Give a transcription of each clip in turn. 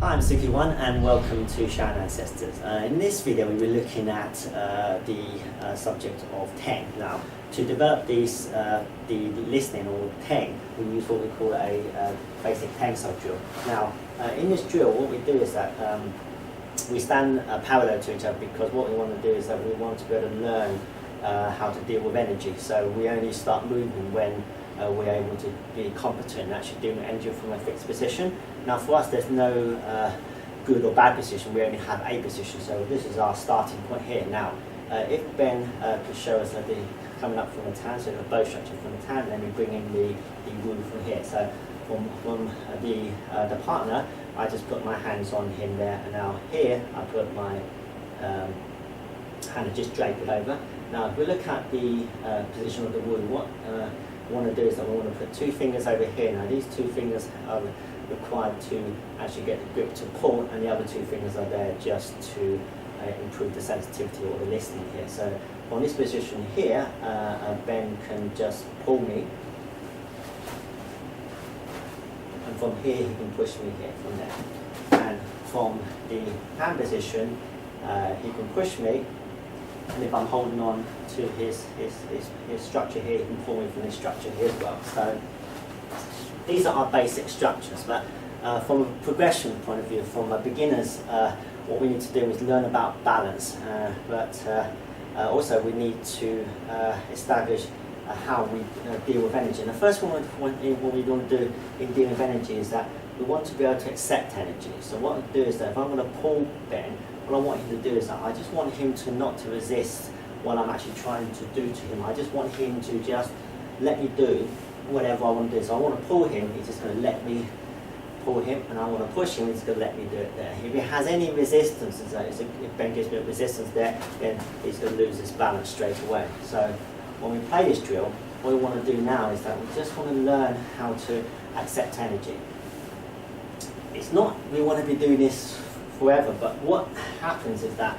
Hi, I'm Suki1 and welcome to Sharon Ancestors. In this video we were looking at the subject of Teng. Now, to develop these, the listening or Teng, we use what we call a basic Teng Sau drill. Now, in this drill what we do is that we stand parallel to each other, because what we want to do is that we want to be able to learn how to deal with energy. So we only start moving when we're able to be competent in actually doing energy from a fixed position. Now for us there's no good or bad position, we only have a position, so this is our starting point here. Now if Ben could show us the coming up from the tan, so the bow structure from the tan, and then we bring in the woo from here. So from the partner, I just put my hands on him there, and now here I put my hand and just drape it over. Now if we look at the position of the woo, what we want to do is that we want to put two fingers over here. Now these two fingers are required to actually get the grip to pull, and the other two fingers are there just to improve the sensitivity or the listening here. So from this position here, Ben can just pull me, and from here he can push me here from there. And from the hand position, he can push me, and if I'm holding on to his structure here, he can pull me from this structure here as well. So these are our basic structures, but from a progression point of view, from a beginners, what we need to do is learn about balance, but also we need to establish how we deal with energy. And the first one what we want to do in dealing with energy is that we want to be able to accept energy. So what I do is that if I'm going to pull Ben, what I want him to do is that I just want him to not to resist what I'm actually trying to do to him. I just want him to just let me do whatever I want to do. So I want to pull him, he's just going to let me pull him, and I want to push him, he's going to let me do it there. If he has any resistance, if Ben gives me a resistance there, then he's going to lose his balance straight away. So when we play this drill, what we want to do now is that we just want to learn how to accept energy. It's not we want to be doing this forever, but what happens is that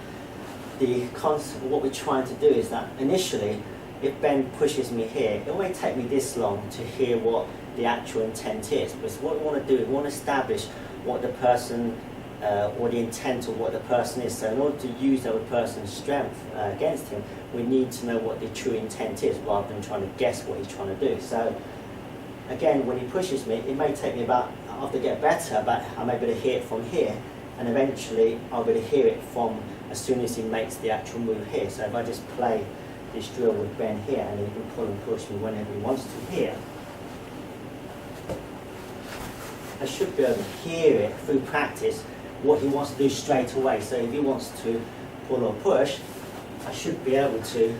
what we're trying to do is that initially, if Ben pushes me here, it won't take me this long to hear what the actual intent is. Because what we want to do is we want to establish what the person or the intent of what the person is. So in order to use the other person's strength against him, we need to know what the true intent is, rather than trying to guess what he's trying to do. So again, when he pushes me, it may take me about, I'll have to get better, but I'm able to hear it from here, and eventually I'll be able to hear it from as soon as he makes the actual move here. So if I just play this drill with Ben here, and he can pull and push me whenever he wants to here, I should be able to hear it through practice what he wants to do straight away. So if he wants to pull or push, I should be able to,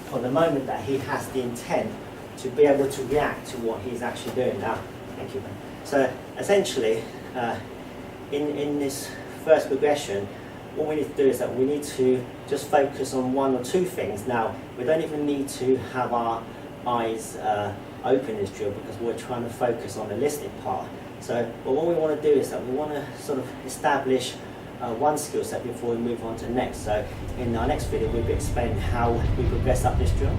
from the moment that he has the intent, to be able to react to what he's actually doing. Now, thank you, Ben. So essentially, in this first progression, what we need to do is that we need to just focus on one or two things. Now, we don't even need to have our eyes open in this drill, because we're trying to focus on the listening part. So, but what we want to do is that we want to sort of establish one skill set before we move on to the next. So in our next video, we'll be explaining how we progress up this drill.